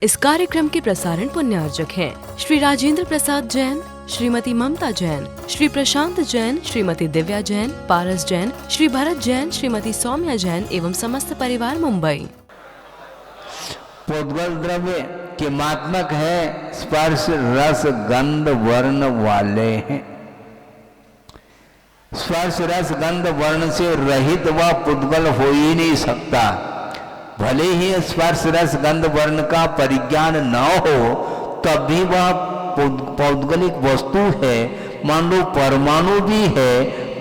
इस कार्यक्रम के प्रसारण पुण्यार्जक हैं श्री राजेंद्र प्रसाद जैन, श्रीमती ममता जैन, श्री प्रशांत जैन, श्रीमती दिव्या जैन, पारस जैन, श्री भरत जैन, श्रीमती सौम्या जैन एवं समस्त परिवार मुंबई। पोद्गल द्रव्य किमात्मक है, स्पर्श रस गंध वर्ण वाले हैं। स्पर्श रस गंध वर्ण से रहित वह पुद्गल हो ही नहीं सकता। भले ही स्पर्श रस गंध वर्ण का परिज्ञान न हो तब भी वह पौद्गलिक वस्तु है। मान लो परमाणु भी है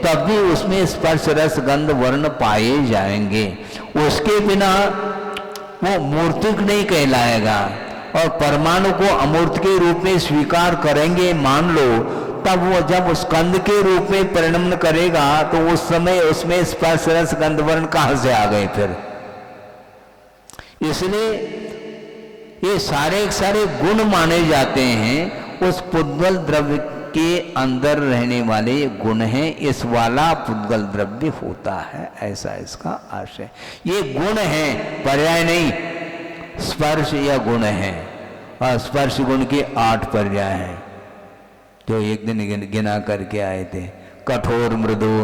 तब भी उसमें स्पर्श रस गंध वर्ण पाए जाएंगे। उसके बिना वो मूर्तिक नहीं कहलाएगा। और परमाणु को अमूर्त के रूप में स्वीकार करेंगे मान लो, तब वो जब उस स्कंद के रूप में परिणमन करेगा तो उस समय उसमें स्पर्श रस गंध वर्ण कहां से आ गए फिर। इसलिए ये सारे गुण माने जाते हैं। उस पुद्गल द्रव्य के अंदर रहने वाले गुण हैं, इस वाला पुद्गल द्रव्य होता है, ऐसा इसका आशय। ये गुण है, पर्याय नहीं। स्पर्श या गुण है और स्पर्श गुण के 8 पर्याय हैं जो एक दिन गिना करके आए थे। कठोर मृदु,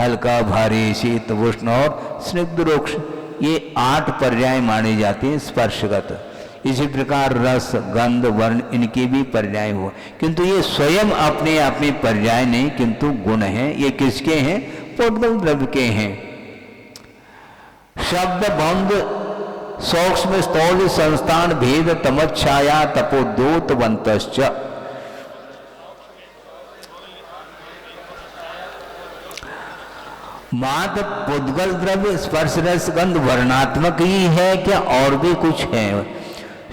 हल्का भारी, शीत उष्ण और स्निग्ध रुक्ष, ये 8 पर्याय माने जाते हैं स्पर्शगत। इसी प्रकार रस गंध वर्ण इनके भी पर्याय हो, किंतु ये स्वयं अपने आप में पर्याय नहीं किंतु गुण हैं। ये किसके हैं? पोद्गल द्रव्य के हैं। शब्द बंध सूक्ष्म स्थूल संस्थान भेद तमच्छाया तपोद्योतवंतश्च। मात्र पुद्गल द्रव्य स्पर्श रस गंध वर्णात्मक ही है क्या और भी कुछ है?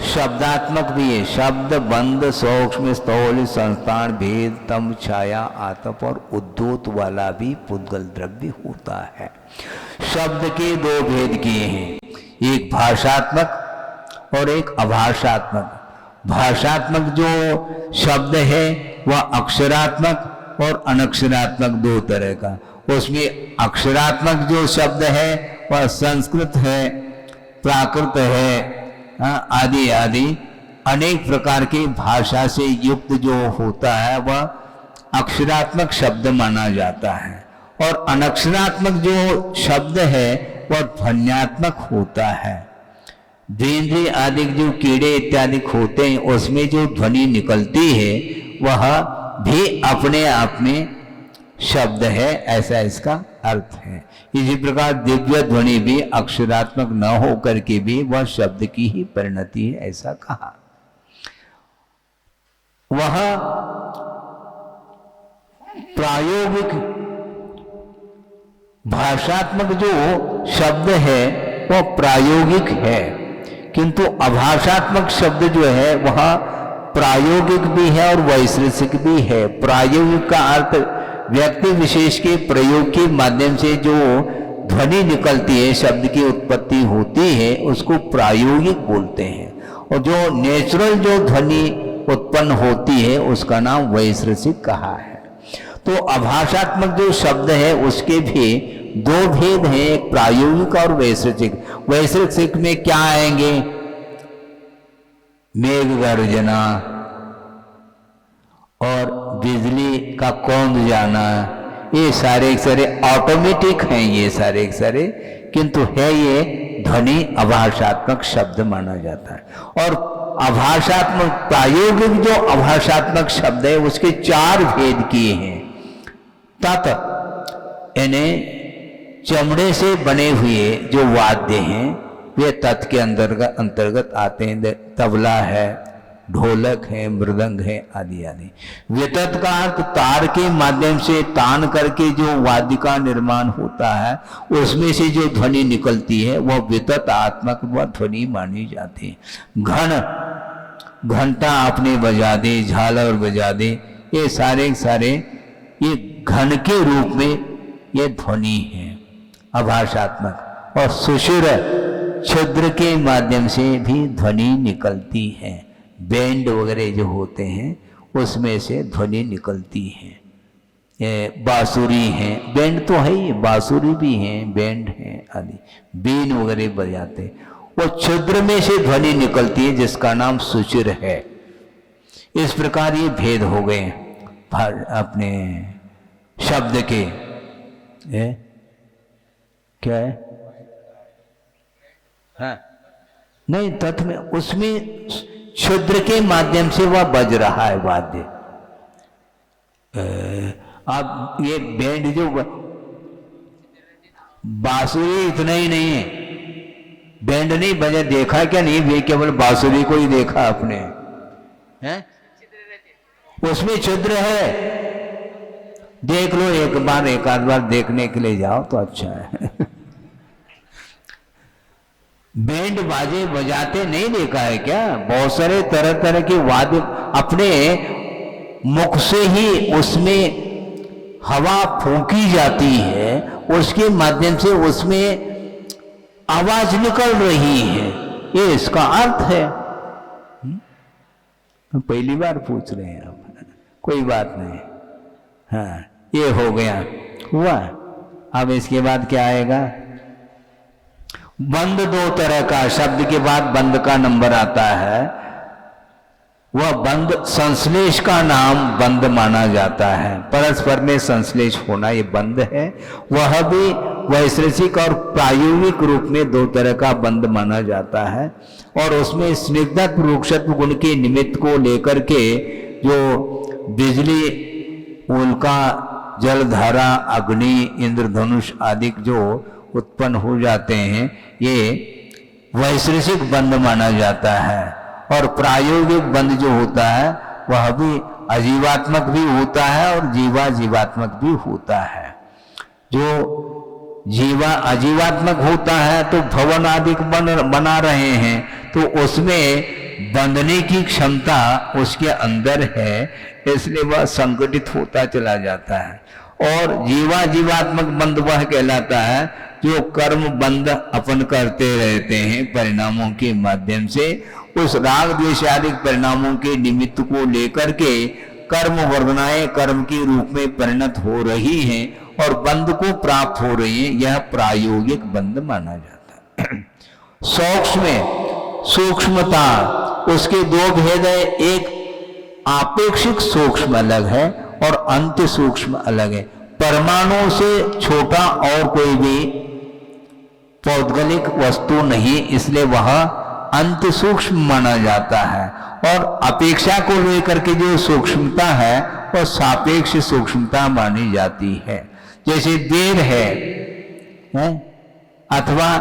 शब्दात्मक भी है। शब्द बंध सूक्ष्म स्थूल संस्थान भेद तम छाया आतप और उद्योत वाला भी पुद्गल द्रव्य होता है। शब्द के 2 भेद किए हैं, एक भाषात्मक और एक अभाषात्मक। भाषात्मक जो शब्द है वह अक्षरात्मक और अनक्षरात्मक 2 तरह का। उसमें अक्षरात्मक जो शब्द है वह संस्कृत है, प्राकृत है, आदि आदि अनेक प्रकार की भाषा से युक्त जो होता है वह अक्षरात्मक शब्द माना जाता है। और अनक्षरात्मक जो शब्द है वह ध्वन्यात्मक होता है। द्विंद्रिय आदि जो कीड़े इत्यादि होते हैं उसमें जो ध्वनि निकलती है वह भी अपने आप में शब्द है, ऐसा इसका अर्थ है। इसी प्रकार दिव्य ध्वनि भी अक्षरात्मक न होकर के भी वह शब्द की ही परिणति है, ऐसा कहा। वह प्रायोगिक भाषात्मक जो शब्द है वह प्रायोगिक है, किंतु अभाषात्मक शब्द जो है वह प्रायोगिक भी है और वैश्लेषिक भी है। प्रायोगिक का अर्थ व्यक्ति विशेष के प्रयोग के माध्यम से जो ध्वनि निकलती है, शब्द की उत्पत्ति होती है, उसको प्रायोगिक बोलते हैं। और जो नेचुरल जो ध्वनि उत्पन्न होती है उसका नाम वैश्लेषिक कहा है। तो अभाषात्मक जो शब्द है उसके भी 2 भेद हैं, एक प्रायोगिक और वैश्लेषिक। वैश्लेषिक में क्या आएंगे? मेघ गर्जना और बिजली का कौंध जाना, ये सारे ऑटोमेटिक हैं, ये सारे किंतु है ये ध्वनि अभाषात्मक शब्द माना जाता है। और अभाषात्मक प्रायोगिक जो अभाषात्मक शब्द है उसके 4 भेद किए हैं। तत् यानी चमड़े से बने हुए जो वाद्य हैं वे तत् के अंतर्गत आते हैं। तबला है, ढोलक है, मृदंग है, आदि आदि। वितत का अर्थ तार के माध्यम से तान करके जो वाद्य का निर्माण होता है उसमें से जो ध्वनि निकलती है वह वितत आत्मक वह ध्वनि मानी जाती है। घन, घंटा आपने बजा दे, झालर बजा दे, ये सारे ये घन के रूप में ये ध्वनि है अभाषात्मक। और सुशिर, छिद्र के माध्यम से भी ध्वनि निकलती है। बैंड वगैरह जो होते हैं उसमें से ध्वनि निकलती है। बांसुरी है, बैंड तो है ही, बांसुरी भी है, बैंड है आदि, बीन वगैरह बजाते। वो क्षुद्र में से ध्वनि निकलती है जिसका नाम सुचिर है। इस प्रकार ये भेद हो गए अपने शब्द के। क्या है? हाँ, नहीं, तत्व में उसमें क्षुद्र के माध्यम से वह बज रहा है वाद्य। अब ये बैंड जो बांसुरी इतना ही नहीं है, बैंड नहीं बजा, देखा क्या नहीं, वे केवल बांसुरी को ही देखा आपने, हैं? उसमें छिद्र है, देख लो एक बार, एक आध बार देखने के लिए जाओ तो अच्छा है। बैंड बाजे बजाते नहीं देखा है क्या? बहुत सारे तरह तरह के वाद्य अपने मुख से ही उसमें हवा फूंकी जाती है, उसके माध्यम से उसमें आवाज निकल रही है, ये इसका अर्थ है। पहली बार पूछ रहे हैं आप, कोई बात नहीं। हाँ, ये हो गया, हुआ। अब इसके बाद क्या आएगा? बंद दो तरह का, शब्द के बाद बंद का नंबर आता है। वह बंद संश्लेष का नाम बंद माना जाता है। परस्पर में संश्लेष होना ये बंद है। वह भी वैश्लेषिक और प्रायोगिक रूप में दो तरह का बंद माना जाता है, और उसमें स्निग्धत्व रूक्षत्व गुण के निमित्त को लेकर के जो बिजली, उल्का, जलधारा, अग्नि, इंद्रधनुष आदि जो उत्पन्न हो जाते हैं, ये वैश्लेषिक बंद माना जाता है। और प्रायोगिक बंद जो होता है वह भी अजीवात्मक भी होता है और जीवात्मक भी होता है। जो अजीवात्मक होता है तो भवन आदि बना रहे हैं, तो उसमें बंधने की क्षमता उसके अंदर है, इसलिए वह संगठित होता चला जाता है। और जीवात्मक बंद वह कहलाता है जो कर्म बंद अपन करते रहते हैं परिणामों के माध्यम से, उस राग द्वेष आदि परिणामों के निमित्त को लेकर के कर्म वर्गनाएं कर्म के रूप में परिणत हो रही हैं और बंद को प्राप्त हो रही हैं, यह प्रायोगिक बंद माना जाता है। सूक्ष्मता, उसके दो भेद है, एक आपेक्षिक सूक्ष्म अलग है और अंत्य सूक्ष्म अलग है। परमाणु से छोटा और कोई भी पौद्गलिक वस्तु नहीं, इसलिए वह अंत सूक्ष्म माना जाता है। और अपेक्षा को लेकर के जो सूक्ष्मता है वह सापेक्ष सूक्ष्मता मानी जाती है। जैसे बेल है अथवा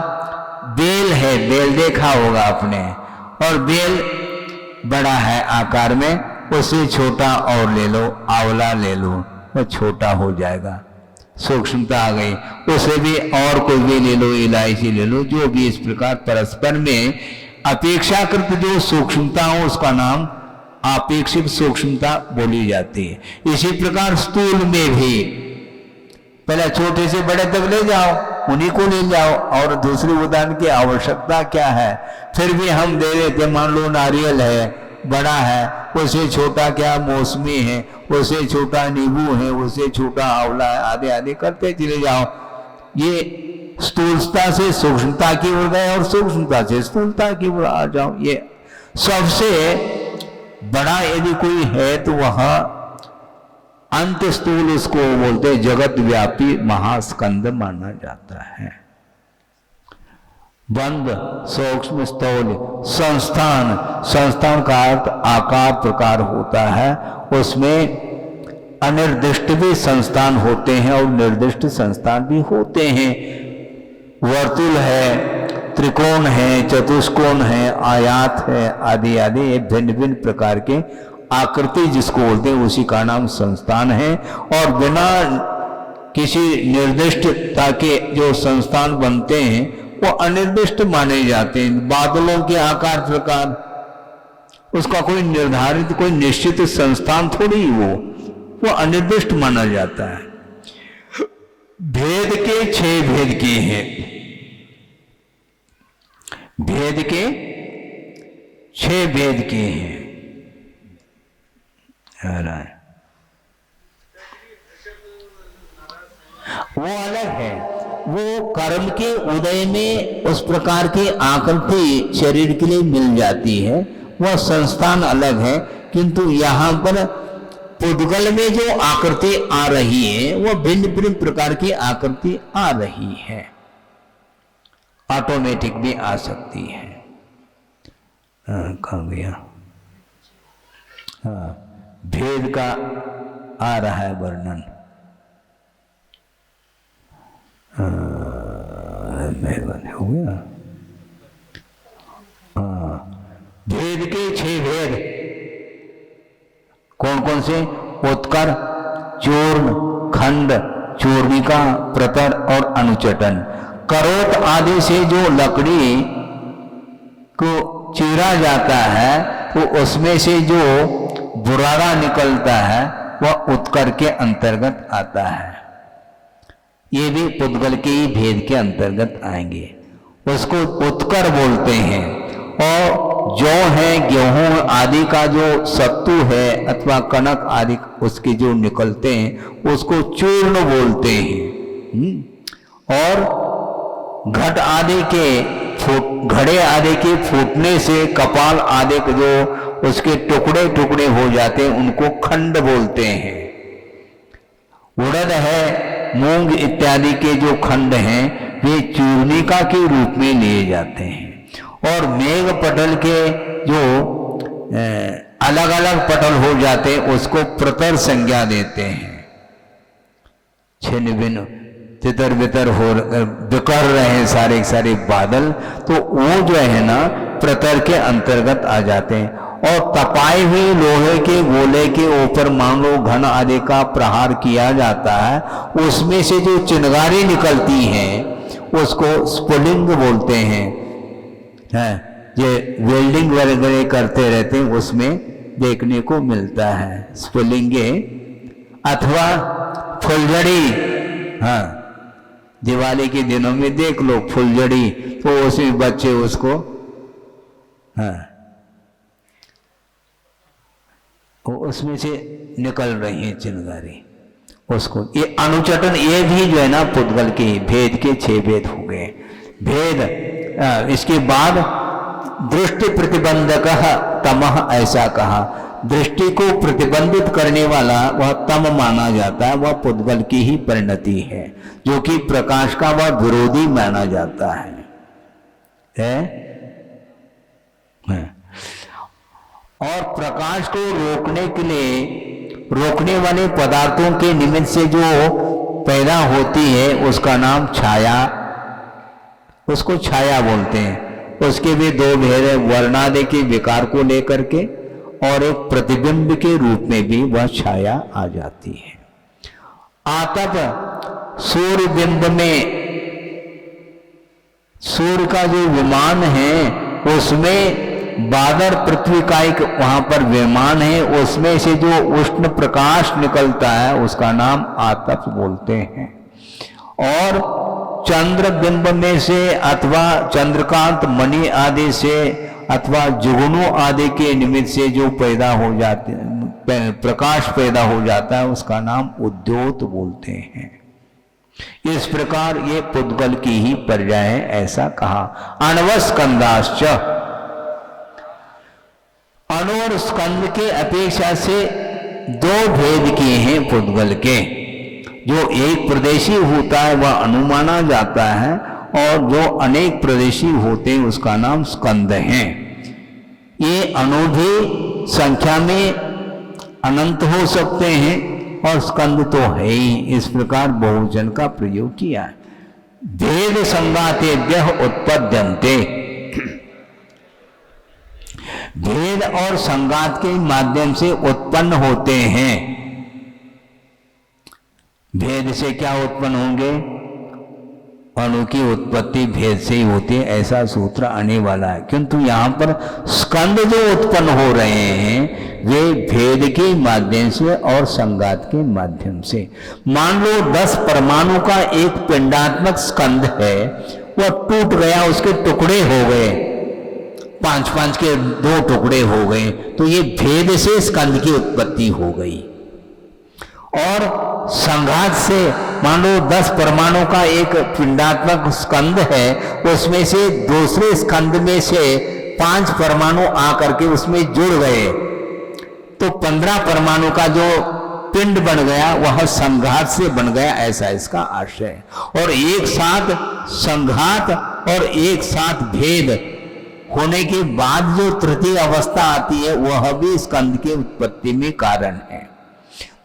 बेल है, बेल देखा होगा आपने, और बेल बड़ा है आकार में, उससे छोटा और ले लो, आंवला ले लो, वो छोटा हो जाएगा, सूक्ष्मता आ गई। उसे भी और कोई भी ले लो, इलायची ले लो, जो भी इस प्रकार परस्पर में अपेक्षाकृत जो सूक्ष्मता हो उसका नाम आपेक्षिक सूक्ष्मता बोली जाती है। इसी प्रकार स्थूल में भी पहले छोटे से बड़े तक ले जाओ, उन्हीं को ले जाओ, और दूसरी उदाहरण की आवश्यकता क्या है, फिर भी हम दे देते। मान लो नारियल है, बड़ा है, उससे छोटा क्या मौसमी है, उससे छोटा नींबू है, उससे छोटा आंवला है, आधे आधे करते चले जाओ। ये स्थूलता से सूक्ष्मता की ओर गए और सूक्ष्मता से स्थूलता की ओर आ जाओ। ये सबसे बड़ा यदि कोई है तो वह अंत स्थूल, उसको बोलते जगत व्यापी महास्कंद माना जाता है। बंद, सूक्ष्म, स्थूल, संस्थान का अर्थ आकार प्रकार होता है। उसमें अनिर्दिष्ट भी संस्थान होते हैं और निर्दिष्ट संस्थान भी होते हैं। वर्तुल है, त्रिकोण है, चतुष्कोण है, आयात है, आदि आदि, ये भिन्न भिन्न प्रकार के आकृति जिसको बोलते हैं उसी का नाम संस्थान है। और बिना किसी निर्दिष्टता के जो संस्थान बनते हैं वो अनिर्दिष्ट माने जाते हैं। बादलों के आकार प्रकार, उसका कोई निर्धारित कोई निश्चित संस्थान थोड़ी, वो अनिर्दिष्ट माना जाता है। भेद के 6 भेद किए हैं, भेद के 6 भेद किए हैं। वो अलग है, वो कर्म के उदय में उस प्रकार की आकृति शरीर के लिए मिल जाती है, वह संस्थान अलग है। किंतु यहाँ पर पुद्गल में जो आकृति आ रही है वह भिन्न भिन्न प्रकार की आकृति आ रही है, ऑटोमेटिक भी आ सकती है। कहाँ गया? हाँ, भेद का आ रहा है वर्णन। हो गया। हाँ, भेद के 6 भेद कौन कौन से? उत्कर, चूर्ण, खंड, चूर्णिका, प्रतर और अनुचटन। करोट आदि से जो लकड़ी को चीरा जाता है तो उसमें से जो बुरादा निकलता है वह उत्कर के अंतर्गत आता है। ये भी पुद्गल के ही भेद के अंतर्गत आएंगे, उसको उत्कर बोलते हैं। और जौ है, गेहूं आदि का जो सत्तू है अथवा कनक आदि उसके जो निकलते हैं उसको चूर्ण बोलते हैं। और घट आदि के घड़े आदि के फूटने से कपाल आदि के जो उसके टुकड़े टुकड़े हो जाते हैं उनको खंड बोलते हैं। उड़द है, मूंग इत्यादि के जो खंड हैं वे चूर्णिका के रूप में लिए जाते हैं। और मेघ पटल के जो अलग अलग पटल हो जाते हैं उसको प्रतर संज्ञा देते हैं। छिन्न भिन्न तितर बितर हो बिखर रहे हैं सारे सारे बादल, तो वो जो है ना प्रतर के अंतर्गत आ जाते हैं। और तपाए हुए लोहे के गोले के ऊपर मान लो घन आदि का प्रहार किया जाता है, उसमें से जो चिंगारी निकलती है उसको स्फुलिंग बोलते हैं। ये वेल्डिंग वगैरह करते रहते हैं उसमें देखने को मिलता है स्फुलिंगे अथवा फुलझड़ी। हाँ, दिवाली के दिनों में देख लो फुलझड़ी, तो उसमें बच्चे उसको उसमें से निकल रही है चिंगारी उसको। ये अनुचटन, ये भी जो है ना पुद्गल के भेद के 6 भेद हो गए। भेद इसके बाद दृष्टि प्रतिबंधक तमः, ऐसा कहा। दृष्टि को प्रतिबंधित करने वाला वह तम माना जाता है, वह पुद्गल की ही परिणति है, जो कि प्रकाश का वह विरोधी माना जाता है? और प्रकाश को रोकने के लिए, रोकने वाले पदार्थों के निमित्त से जो पैदा होती है उसका नाम छाया, उसको छाया बोलते हैं। उसके भी 2 भेद है, वर्णादि के विकार को लेकर के और एक प्रतिबिंब के रूप में भी वह छाया आ जाती है। आतप, सूर्य बिंब में सूर्य का जो विमान है उसमें बादल पृथ्वी का एक वहां पर विमान है, उसमें से जो उष्ण प्रकाश निकलता है उसका नाम आतप बोलते हैं। और चंद्र बिंब में से अथवा चंद्रकांत मणि आदि से अथवा जुगनू आदि के निमित्त से जो पैदा हो जाते प्रकाश पैदा हो जाता है उसका नाम उद्योत बोलते हैं। इस प्रकार ये पुद्गल की ही पर्याय है, ऐसा कहा। अणवस्कंदाश्च, अणु और स्कंद के अपेक्षा से 2 भेद किए हैं पुद्गल के। जो एक प्रदेशी होता है वह अणु माना जाता है, और जो अनेक प्रदेशी होते हैं उसका नाम स्कंद है। ये अणु भी संख्या में अनंत हो सकते हैं और स्कंद तो है ही, इस प्रकार बहुवचन का प्रयोग किया। भेद संगातेभ्यः उत्पद्यन्ते, भेद और संगात के माध्यम से उत्पन्न होते हैं। भेद से क्या उत्पन्न होंगे? अणु की उत्पत्ति भेद से ही होती है, ऐसा सूत्र आने वाला है। किंतु यहाँ पर स्कंद जो उत्पन्न हो रहे हैं वे भेद के माध्यम से और संगात के माध्यम से। मान लो 10 परमाणु का एक पिंडात्मक स्कंद है, वह टूट गया, उसके टुकड़े हो गए, 5-5 के 2 टुकड़े हो गए, तो ये भेद से स्कंद की उत्पत्ति हो गई। और संघात से मान लो 10 परमाणु का एक पिंडात्मक स्कंद है, उसमें से दूसरे स्कंद में से 5 परमाणु आकर के उसमें जुड़ गए, तो 15 परमाणु का जो पिंड बन गया वह संघात से बन गया, ऐसा इसका आशय है। और एक साथ संघात और एक साथ भेद होने के बाद जो तृतीय अवस्था आती है वह भी स्कंद की उत्पत्ति में कारण है।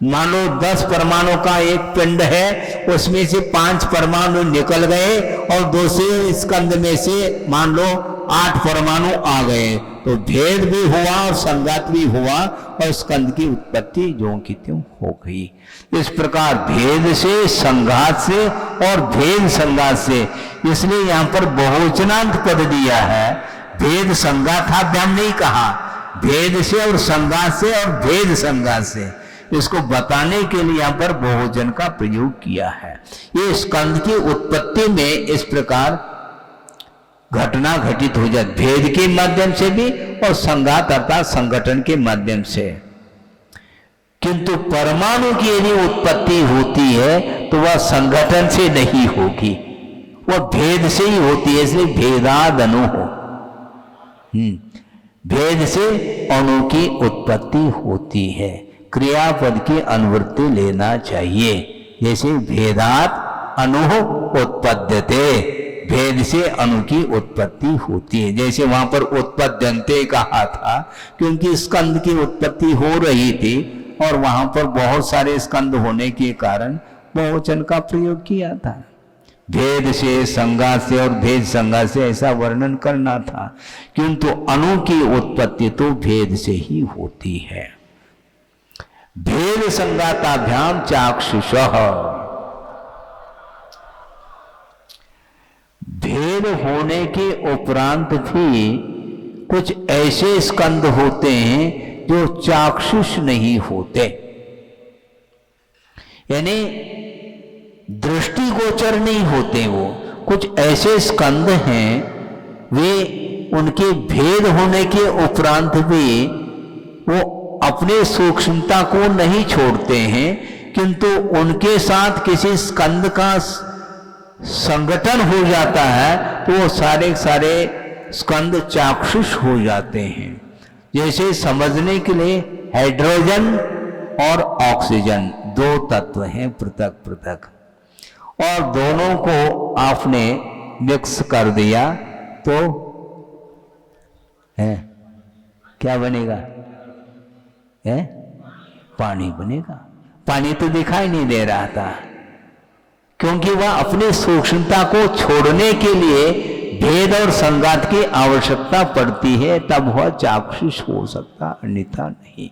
मान लो 10 परमाणु का एक पिंड है, उसमें से 5 परमाणु निकल गए और दूसरे स्कंद में से मान लो 8 परमाणु आ गए, तो भेद भी हुआ और संघात भी हुआ और स्कंद की उत्पत्ति ज्यों की त्यों हो गई। इस प्रकार भेद से, संघात से और भेद संघात से, इसलिए यहाँ पर बहुवचनांत पद दिया है। भेद संघाताभ्याम नहीं कहा, भेद से और संघात से और भेद संघात से, इसको बताने के लिए यहाँ पर बहुवचन का प्रयोग किया है। ये स्कंद की उत्पत्ति में इस प्रकार घटना घटित हो जाती, भेद के माध्यम से भी और संघात अर्थात संगठन के माध्यम से। किंतु परमाणु की यदि उत्पत्ति होती है तो वह संगठन से नहीं होगी, वह भेद से ही होती है, इसलिए भेदाद अणु हो। भेद से अणु की उत्पत्ति होती है। क्रियापद की अनुवृत्ति लेना चाहिए, जैसे भेदात अणु उत्पद्यते, भेद से अणु की उत्पत्ति होती है। जैसे वहां पर उत्पद्यन्ते कहा था क्योंकि स्कंद की उत्पत्ति हो रही थी और वहां पर बहुत सारे स्कंद होने के कारण बहुवचन का प्रयोग किया था। भेद से, संघात से और भेद संघात से ऐसा वर्णन करना था, किंतु अणु की उत्पत्ति तो भेद से ही होती है। भेद संघाताभ्याम चाक्षुषः, भेद होने के उपरांत भी कुछ ऐसे स्कंद होते हैं जो चाक्षुष नहीं होते, यानी दृष्टिगोचर नहीं होते। वो कुछ ऐसे स्कंद हैं, वे उनके भेद होने के उपरांत भी वो अपने सूक्ष्मता को नहीं छोड़ते हैं, किंतु उनके साथ किसी स्कंद का संगठन हो जाता है तो वो सारे सारे स्कंद चाक्षुष हो जाते हैं। जैसे समझने के लिए हाइड्रोजन और ऑक्सीजन 2 तत्व हैं पृथक पृथक, और दोनों को आपने मिक्स कर दिया तो है क्या बनेगा? है पानी बनेगा। पानी तो दिखाई नहीं दे रहा था क्योंकि वह अपनी सूक्ष्मता को छोड़ने के लिए भेद और संघात की आवश्यकता पड़ती है, तब वह चाक्षुष हो सकता, अन्यथा नहीं।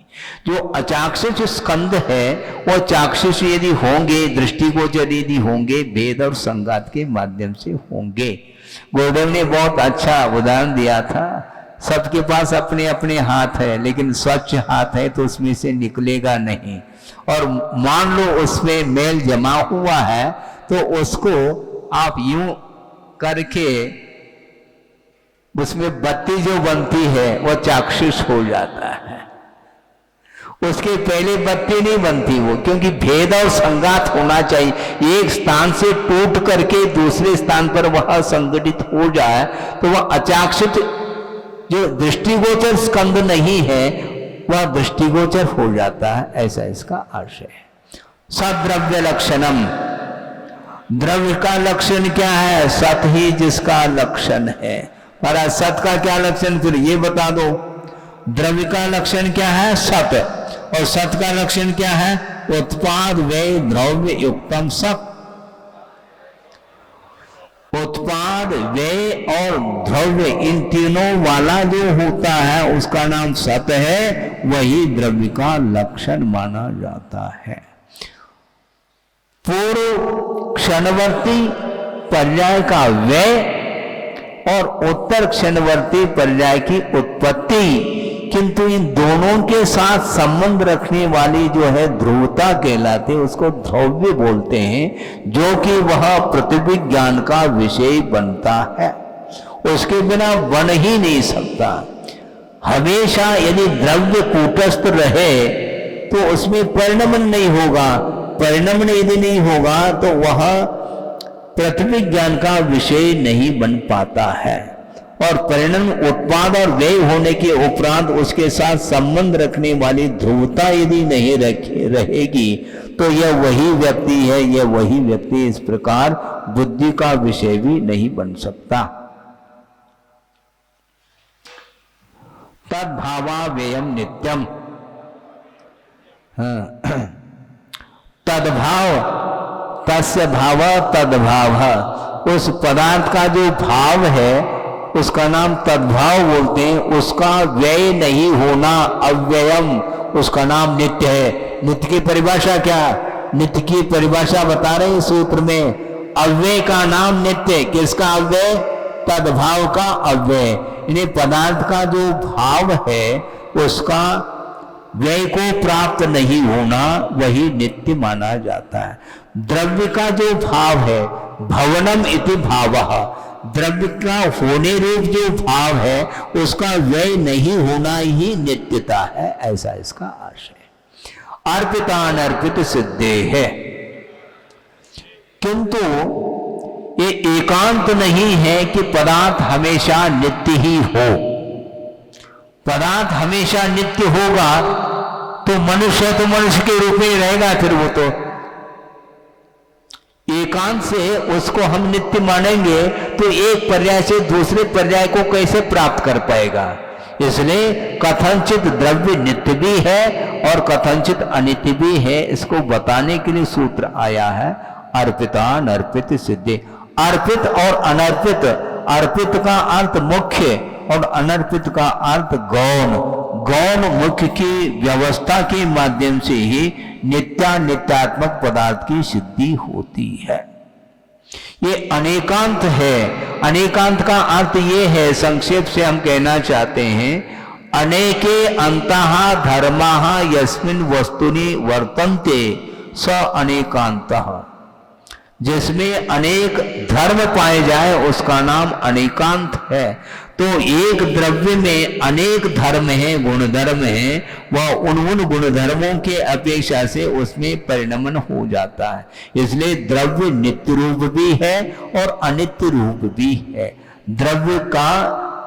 जो अचाक्षुष स्कंद है वह चाक्षुष यदि होंगे, दृष्टिगोचर यदि होंगे, भेद और संघात के माध्यम से होंगे। गुरुदेव ने बहुत अच्छा उदाहरण दिया था, सबके पास अपने अपने हाथ है, लेकिन स्वच्छ हाथ है तो उसमें से निकलेगा नहीं, और मान लो उसमें मेल जमा हुआ है तो उसको आप यूं करके उसमें बत्ती जो बनती है वह चाक्षुष हो जाता है। उसके पहले बत्ती नहीं बनती वो, क्योंकि भेद और संघात होना चाहिए। एक स्थान से टूट करके दूसरे स्थान पर वह संगठित हो जाए तो वह अचाक्षुष, जो दृष्टिगोचर स्कंद नहीं है वह दृष्टिगोचर हो जाता है, ऐसा इसका आशय है। सद्रव्य लक्षणम, द्रव्य का लक्षण क्या है? सत ही जिसका लक्षण है। पर सत का क्या लक्षण, फिर ये बता दो। द्रव्य का लक्षण क्या है? सत। और सत का लक्षण क्या है? उत्पाद व्यय द्रव्य युक्तम सत। उत्पाद व्यय और द्रव्य इन तीनों वाला जो होता है उसका नाम सत है, वही द्रव्य का लक्षण माना जाता है। पूर्व क्षणवर्ती पर्याय का व्यय और उत्तर क्षणवर्ती पर्याय की उत्पत्ति, किंतु इन दोनों के साथ संबंध रखने वाली जो है ध्रुवता कहलाते, उसको द्रव्य बोलते हैं, जो कि वह प्रतिविज्ञान का विषय बनता है। उसके बिना बन ही नहीं सकता। हमेशा यदि द्रव्य कूटस्थ रहे तो उसमें परिणमन नहीं होगा, परिणमन यदि नहीं होगा तो वह पृथ्वी ज्ञान का विषय नहीं बन पाता है। और परिणाम उत्पाद और व्यय होने के उपरांत उसके साथ संबंध रखने वाली ध्रुवता यदि नहीं रहेगी तो यह वही व्यक्ति है, यह वही व्यक्ति इस प्रकार बुद्धि का विषय भी नहीं बन सकता। तद्भावा व्ययम नित्यम, तद्भाव तस्य भाव तद्भाव, उस पदार्थ का जो भाव है उसका नाम तद्भाव बोलते हैं। उसका व्यय नहीं होना अव्ययम, उसका नाम नित्य है। नित्य की परिभाषा क्या? नित्य की परिभाषा बता रहे हैं सूत्र में, अव्यय का नाम नित्य। किसका अव्यय? तद्भाव का अव्यय। यानी पदार्थ का जो भाव है उसका व्यय को प्राप्त नहीं होना वही नित्य माना जाता है। द्रव्य का जो भाव है, भवनम इति भावः, द्रव्य का होने रूप जो भाव है उसका व्यय नहीं होना ही नित्यता है, ऐसा इसका आशय। अर्पिता अनर्पित सिद्धे है, किंतु ये एकांत नहीं है कि पदार्थ हमेशा नित्य ही हो। पदार्थ हमेशा नित्य होगा तो मनुष्य तो मनुष्य के रूप में रहेगा, फिर वो तो एकांत से उसको हम नित्य मानेंगे तो एक पर्याय से दूसरे पर्याय को कैसे प्राप्त कर पाएगा। इसलिए कथनचित द्रव्य नित्य भी है और कथनचित अनित्य भी है, इसको बताने के लिए सूत्र आया है अर्पिता अनर्पित सिद्धि। अर्पित और अनर्पित, अर्पित का अर्थ मुख्य और अनर्पित का अर्थ गौण। गौण मुख्य की व्यवस्था के माध्यम से ही नित्यात्मक पदार्थ की सिद्धि होती है। ये अनेकांत है। अनेकांत का अर्थ ये है, संक्षेप से हम कहना चाहते हैं, अनेके अंतः धर्माः यस्मिन् वस्तुनि वर्तन्ते स अनेकांतः। जिसमें अनेक धर्म पाए जाए उसका नाम अनेकांत है। तो एक द्रव्य में अनेक धर्म है, गुणधर्म है, वह उन गुणधर्मों के अपेक्षा से उसमें परिणमन हो जाता है। इसलिए द्रव्य नित्य रूप भी है और अनित्य रूप भी है। द्रव्य का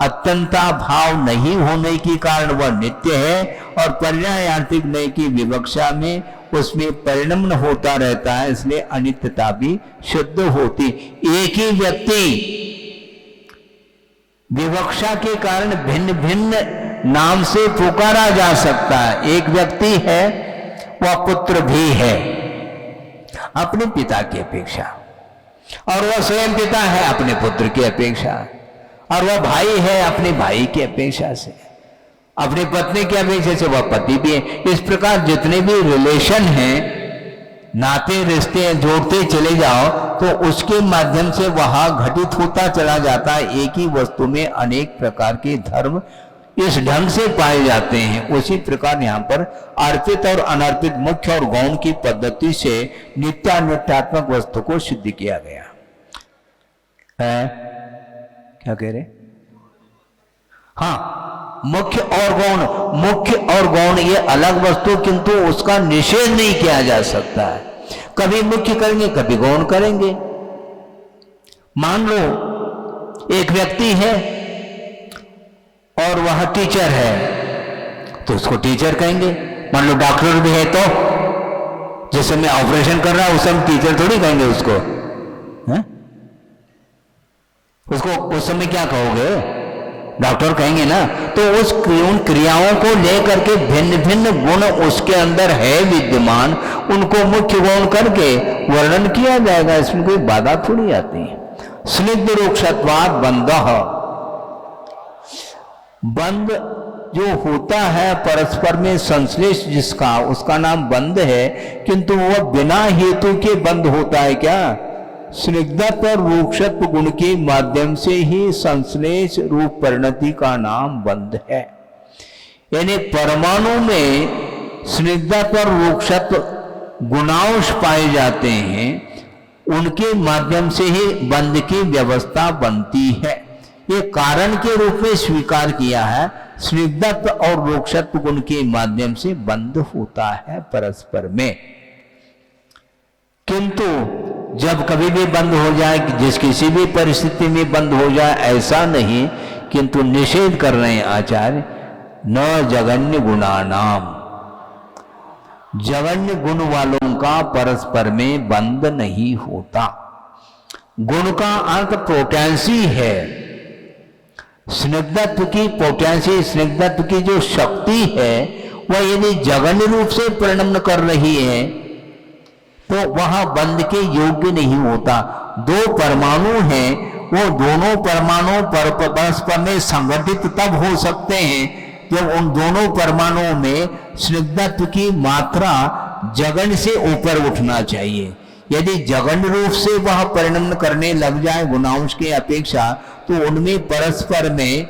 अत्यंता भाव नहीं होने के कारण वह नित्य है और पर्यायार्थिक नय की विवक्षा में उसमें परिणमन होता रहता है, इसलिए अनित्यता भी शुद्ध होती। एक ही व्यक्ति विवक्षा के कारण भिन्न भिन्न नाम से पुकारा जा सकता है। एक व्यक्ति है, वह पुत्र भी है अपने पिता की अपेक्षा, और वह स्वयं पिता है अपने पुत्र की अपेक्षा, और वह भाई है अपने भाई की अपेक्षा से, अपनी पत्नी की अपेक्षा से वह पति भी है। इस प्रकार जितने भी रिलेशन हैं, नाते रिश्ते जोड़ते चले जाओ तो उसके माध्यम से वहां घटित होता चला जाता है। एक ही वस्तु में अनेक प्रकार के धर्म इस ढंग से पाए जाते हैं। उसी प्रकार यहाँ पर अर्पित और अनर्पित मुख्य और गौण की पद्धति से नित्यात्मक वस्तु को सिद्ध किया गया है। क्या कह रहे? हाँ, मुख्य और गौण, मुख्य और गौण ये अलग वस्तु, किंतु उसका निषेध नहीं किया जा सकता है। कभी मुख्य करेंगे, कभी गौण करेंगे। मान लो एक व्यक्ति है और वह टीचर है तो उसको टीचर कहेंगे। मान लो डॉक्टर भी है तो जिस समय ऑपरेशन कर रहा है उस समय टीचर थोड़ी कहेंगे उसको, है? उसको उस समय क्या कहोगे? डॉक्टर कहेंगे ना। तो उन क्रियाओं को लेकर के भिन्न भिन्न गुण उसके अंदर है विद्यमान, उनको मुख्य गुण करके वर्णन किया जाएगा, इसमें कोई बाधा थोड़ी आती है। स्निग्ध रूक्षत्वात् बंधः, बंध जो होता है परस्पर में संश्लेष जिसका, उसका नाम बंध है, किंतु वह बिना हेतु के बंध होता है क्या? स्निग्धत्व और रूक्षत्व गुण के माध्यम से ही संश्लेष रूप परिणति का नाम बंध है। यानी परमाणु में स्निग्धत्व और रूक्षत्व गुणांश पाए जाते हैं, उनके माध्यम से ही बंध की व्यवस्था बनती है। ये कारण के रूप में स्वीकार किया है। स्निग्धत्व और रूक्षत्व गुण के माध्यम से बंध होता है परस्पर में। किंतु जब कभी भी बंद हो जाए, जिस किसी भी परिस्थिति में बंद हो जाए, ऐसा नहीं, किंतु निषेध कर रहे हैं आचार्य, न जगन्य गुणानाम, जगन्य गुण वालों का परस्पर में बंद नहीं होता। गुण का अर्थ पोटेंसी है, स्निग्धत्व की पोटेंसी, स्निग्धत्व की जो शक्ति है वह यदि जगन्य रूप से परिणमन कर रही है तो वह बंद के योग्य नहीं होता। दो परमाणु हैं, वो दोनों परमाणु परस्पर में संगठित तब हो सकते हैं जब उन दोनों परमाणुओं में स्निग्धत्व की मात्रा जगन से ऊपर उठना चाहिए। यदि जगन रूप से वह परिणमन करने लग जाए गुणांश के अपेक्षा, तो उनमें परस्पर में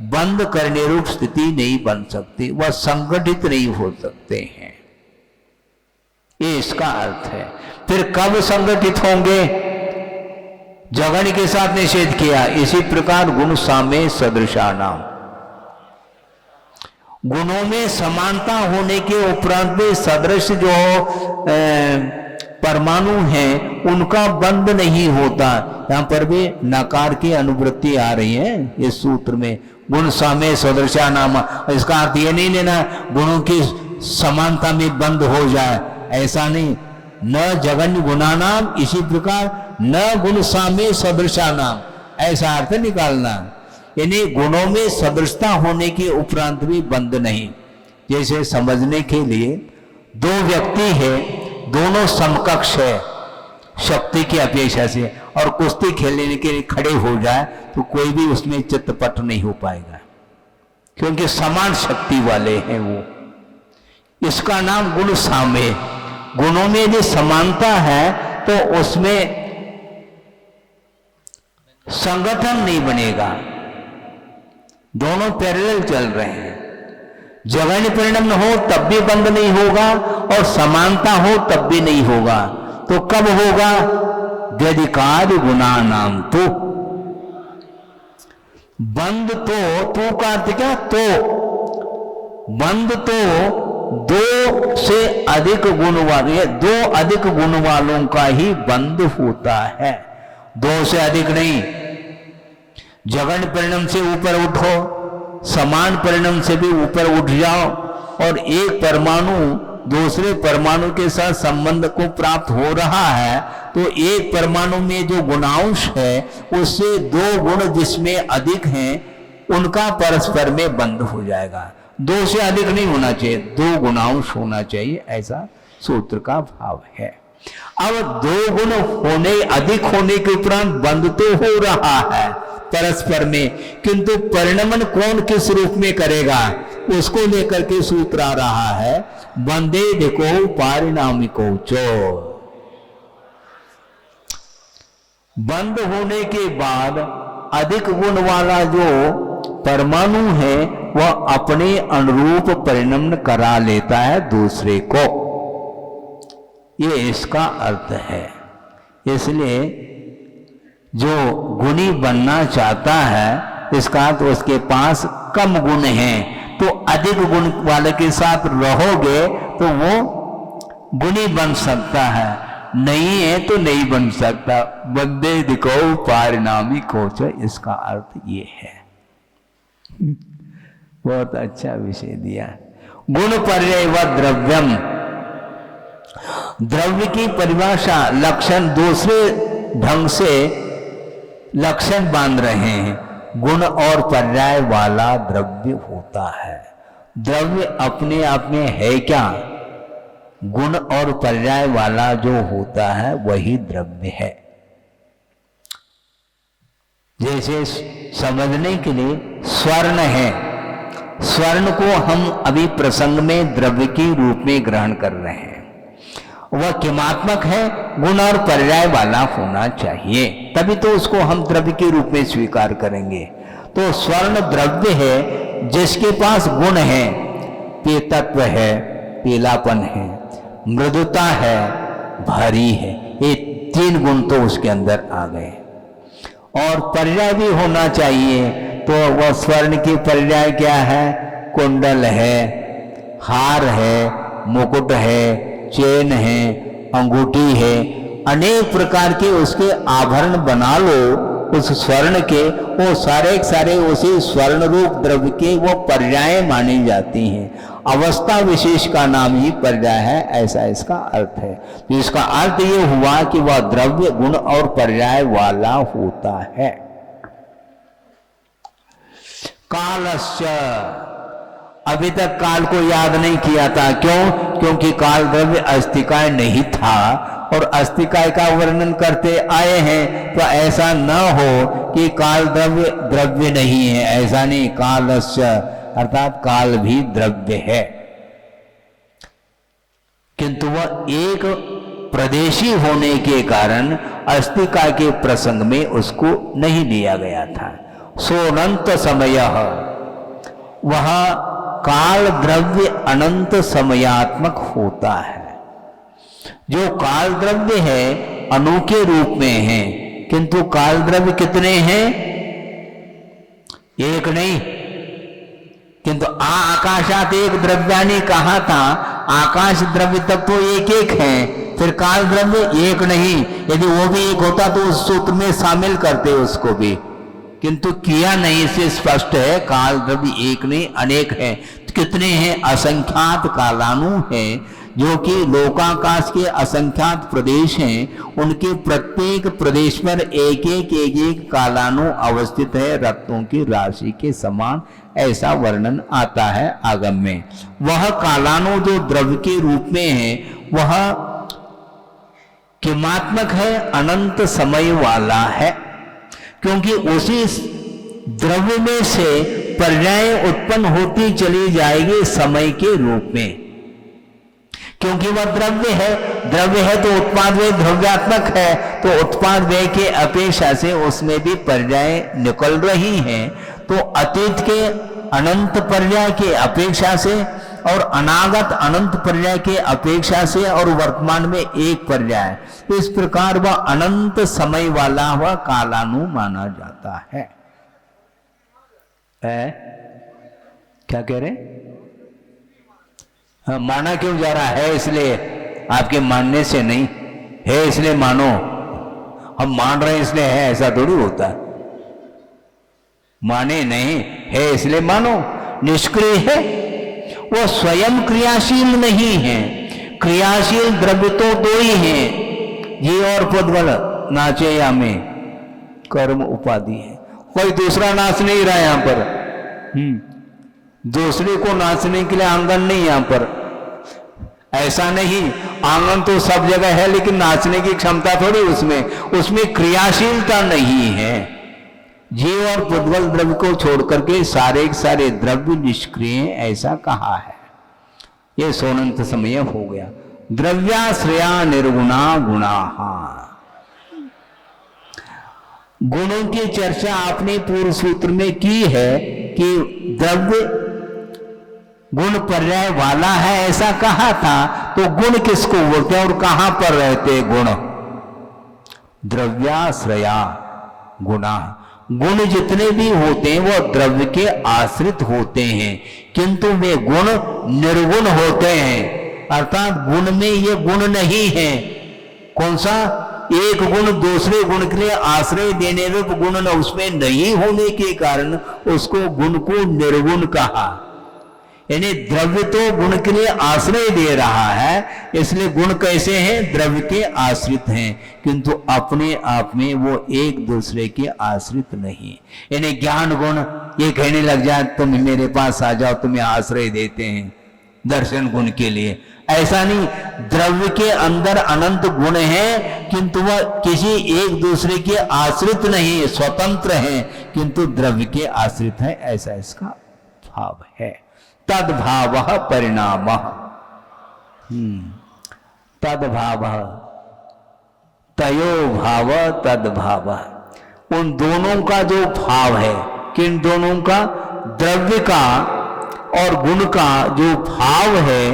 बंद करने रूप स्थिति नहीं बन सकती, वह संगठित नहीं हो सकते हैं। ये इसका अर्थ है। फिर कब संगठित होंगे? जगन के साथ निषेध किया। इसी प्रकार गुण साम्य सदृशानाम, गुणों में समानता होने के उपरांत भी सदृश जो परमाणु हैं उनका बंद नहीं होता। यहां पर भी नकार की अनुवृत्ति आ रही है इस सूत्र में, गुण साम्य सदृशानाम। इसका अर्थ ये नहीं लेना गुणों की समानता में बंद हो जाए, ऐसा नहीं। न जगन्य गुणानाम, इसी प्रकार न गुण साम्य सदृशानाम, ऐसा अर्थ निकालना। यानी गुणों में सदृशता होने के उपरांत भी बंद नहीं। जैसे समझने के लिए दो व्यक्ति है, दोनों समकक्ष है शक्ति की अपेक्षा से, और कुश्ती खेलने के लिए खड़े हो जाए तो कोई भी उसमें चित्तपट नहीं हो पाएगा, क्योंकि समान शक्ति वाले हैं वो। इसका नाम गुण साम्य। गुणों में यदि समानता है तो उसमें संगठन नहीं बनेगा, दोनों पैरेलल चल रहे हैं। जगन्य परिणाम हो तब भी बंद नहीं होगा, और समानता हो तब भी नहीं होगा। तो कब होगा? व्यधिकार गुणा नाम तो बंद, तो का अर्थ क्या? तो बंद तो दो से अधिक गुण वाले, दो अधिक गुण वालों का ही बंद होता है, दो से अधिक नहीं। जगन परिणाम से ऊपर उठो, समान परिणाम से भी ऊपर उठ जाओ, और एक परमाणु दूसरे परमाणु के साथ संबंध को प्राप्त हो रहा है, तो एक परमाणु में जो गुणांश है उससे दो गुण जिसमें अधिक हैं उनका परस्पर में बंद हो जाएगा। दो से अधिक नहीं होना चाहिए, दो गुणांश होना चाहिए, ऐसा सूत्र का भाव है। अब दो गुण होने अधिक होने के उपरांत बंद तो हो रहा है परस्पर में, किंतु परिणमन कौन किस रूप में करेगा उसको लेकर के सूत्र आ रहा है, बंदे देखो पारिणामिको चो। बंद होने के बाद अधिक गुण वाला जो परमाणु है वह अपने अनुरूप परिणमन करा लेता है दूसरे को, ये इसका अर्थ है। इसलिए जो गुणी बनना चाहता है इसका अर्थ उसके पास कम गुण हैं, तो अधिक गुण वाले के साथ रहोगे तो वो गुणी बन सकता है, नहीं है तो नहीं बन सकता। बंदे दिखो पारिणामी कोच, इसका अर्थ ये है। बहुत अच्छा विषय दिया। गुण पर्याय व द्रव्यम, द्रव्य की परिभाषा लक्षण दूसरे ढंग से लक्षण बांध रहे हैं। गुण और पर्याय वाला द्रव्य होता है। द्रव्य अपने आप में है क्या? गुण और पर्याय वाला जो होता है वही द्रव्य है। जैसे समझने के लिए स्वर्ण है, स्वर्ण को हम अभी प्रसंग में द्रव्य के रूप में ग्रहण कर रहे हैं, वह किमात्मक है, गुण और पर्याय वाला होना चाहिए, तभी तो उसको हम द्रव्य के रूप में स्वीकार करेंगे। तो स्वर्ण द्रव्य है जिसके पास गुण है, पेतत्व है, पीलापन है, मृदुता है, भारी है, ये तीन गुण तो उसके अंदर आ गए। और पर्याय भी होना चाहिए, तो वह स्वर्ण की पर्याय क्या है? कुंडल है, हार है, मुकुट है, चेन है, अंगूठी है, अनेक प्रकार के उसके आभरण बना लो उस स्वर्ण के, वो सारे उसी स्वर्ण रूप द्रव्य के वो पर्याय मानी जाती हैं। अवस्था विशेष का नाम ही पर्याय है, ऐसा इसका अर्थ है। तो इसका अर्थ ये हुआ कि वह द्रव्य गुण और पर्याय वाला होता है। कालस्य, अभी तक काल को याद नहीं किया था, क्यों? क्योंकि काल द्रव्य अस्तिकाय नहीं था और अस्तिकाय का वर्णन करते आए हैं। तो ऐसा न हो कि काल द्रव्य द्रव्य नहीं है, ऐसा नहीं। कालस्य अर्थात काल भी द्रव्य है, किंतु वह एक प्रदेशी होने के कारण अस्तिकाय के प्रसंग में उसको नहीं लिया गया था। सोनंत समय, वह काल द्रव्य अनंत समयात्मक होता है। जो काल द्रव्य है अनोखे रूप में है, किंतु काल द्रव्य कितने हैं? एक नहीं, किंतु आकाशात एक द्रव्यानी कहा था, आकाश द्रव्य तक तो एक एक है, फिर काल द्रव्य एक नहीं। यदि वो भी एक होता तो उस सूत्र में शामिल करते उसको भी, किंतु किया नहीं। इससे स्पष्ट है काल द्रव्य एक नहीं अनेक है। तो कितने हैं? असंख्यात कालानु हैं, जो कि लोकाकाश के असंख्यात प्रदेश हैं, उनके प्रत्येक प्रदेश पर एक एक कालानु अवस्थित है, रत्नों की राशि के समान, ऐसा वर्णन आता है आगम में। वह कालानु जो द्रव्य के रूप में है, वह किमात्मक है, अनंत समय वाला है, क्योंकि उसी द्रव्य में से पर्याय उत्पन्न होती चली जाएगी समय के रूप में, क्योंकि वह द्रव्य है। द्रव्य है तो उत्पाद व्यय द्रव्यात्मक है, तो उत्पाद व्यय के अपेक्षा से उसमें भी पर्याय निकल रही हैं। तो अतीत के अनंत पर्याय के अपेक्षा से और अनागत अनंत पर्याय के अपेक्षा से और वर्तमान में एक पर्याय, इस प्रकार वह अनंत समय वाला हुआ कालानु माना जाता है। क्या कह रहे? हाँ, माना क्यों जा रहा है? इसलिए आपके मानने से नहीं है, इसलिए मानो। हम मान रहे हैं इसलिए है, ऐसा थोड़ी होता है। माने नहीं है इसलिए मानो। निष्क्रिय है, वो स्वयं क्रियाशील नहीं है। क्रियाशील द्रव्य तो दो ही हैं, ये और पदगल, नाचे या में कर्म उपाधि है। कोई दूसरा नाच नहीं रहा यहां पर। दूसरे को नाचने के लिए आंगन नहीं यहां पर, ऐसा नहीं। आंगन तो सब जगह है, लेकिन नाचने की क्षमता थोड़ी उसमें क्रियाशीलता नहीं है। जीव और पुद्गल द्रव्य को छोड़ करके सारे सारे द्रव्य निष्क्रिय, ऐसा कहा है। ये सोनंत समय हो गया। द्रव्याश्रया निर्गुणा गुणाहा, गुणों की चर्चा आपने पूर्व सूत्र में की है कि द्रव्य गुण पर्याय वाला है, ऐसा कहा था। तो गुण किसको बोलते हैं और कहां पर रहते गुण? द्रव्याश्रया गुणा, गुण जितने भी होते हैं वो द्रव्य के आश्रित होते हैं, किंतु वे गुण निर्गुण होते हैं। अर्थात गुण में ये गुण नहीं है। कौन सा? एक गुण दूसरे गुण के लिए आश्रय देने रूप गुण न उसमें नहीं होने के कारण उसको गुण को निर्गुण कहा। यानी द्रव्य तो गुण के लिए आश्रय दे रहा है, इसलिए गुण कैसे हैं? द्रव्य के आश्रित हैं, किंतु अपने आप में वो एक दूसरे के आश्रित नहीं। यानी ज्ञान गुण ये कहने लग जाए तुम मेरे पास आ जाओ, तुम्हें आश्रय देते हैं दर्शन गुण के लिए, ऐसा नहीं। द्रव्य के अंदर अनंत गुण हैं, किंतु वह किसी एक दूसरे के आश्रित नहीं, स्वतंत्र हैं, किंतु द्रव्य के आश्रित है, ऐसा इसका भाव है। तद्भाव परिणाम, तद्भाव, तयो भाव तद्भाव, उन दोनों का जो भाव है, किन दोनों का? द्रव्य का और गुण का जो भाव है,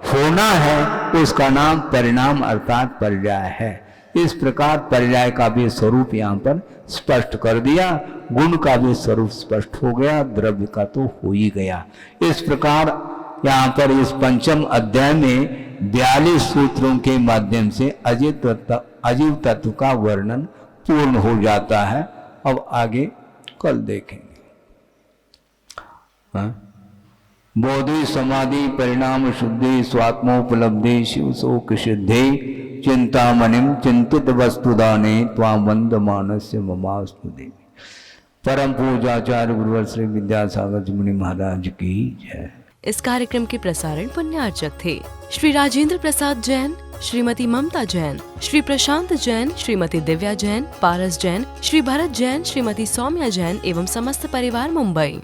होना है, उसका नाम परिणाम अर्थात पर्याय है। इस प्रकार पर्याय का भी स्वरूप यहां पर स्पष्ट कर दिया, गुण का भी स्वरूप स्पष्ट हो गया, द्रव्य का तो हो ही गया। इस प्रकार यहाँ पर इस पंचम अध्याय में 42 सूत्रों के माध्यम से अजीव तत्व का वर्णन पूर्ण हो जाता है। अब आगे कल देखेंगे। बोधि समाधि परिणाम शुद्धि स्वात्मोपलब्धि शिव शोक सिद्धि चिंतामणिम चिंतित वस्तुदाने त्वां वंद मानस्य ममास्तु देवी। परम पूजाचार्य गुरुवर श्री विद्यासागर जी मुनि महाराज की जय। इस कार्यक्रम के प्रसारण पुण्यार्चक थे श्री राजेंद्र प्रसाद जैन, श्रीमती ममता जैन, श्री प्रशांत जैन, श्रीमती दिव्या जैन, पारस जैन, श्री भरत जैन, श्रीमती सौम्या जैन एवं समस्त परिवार मुंबई।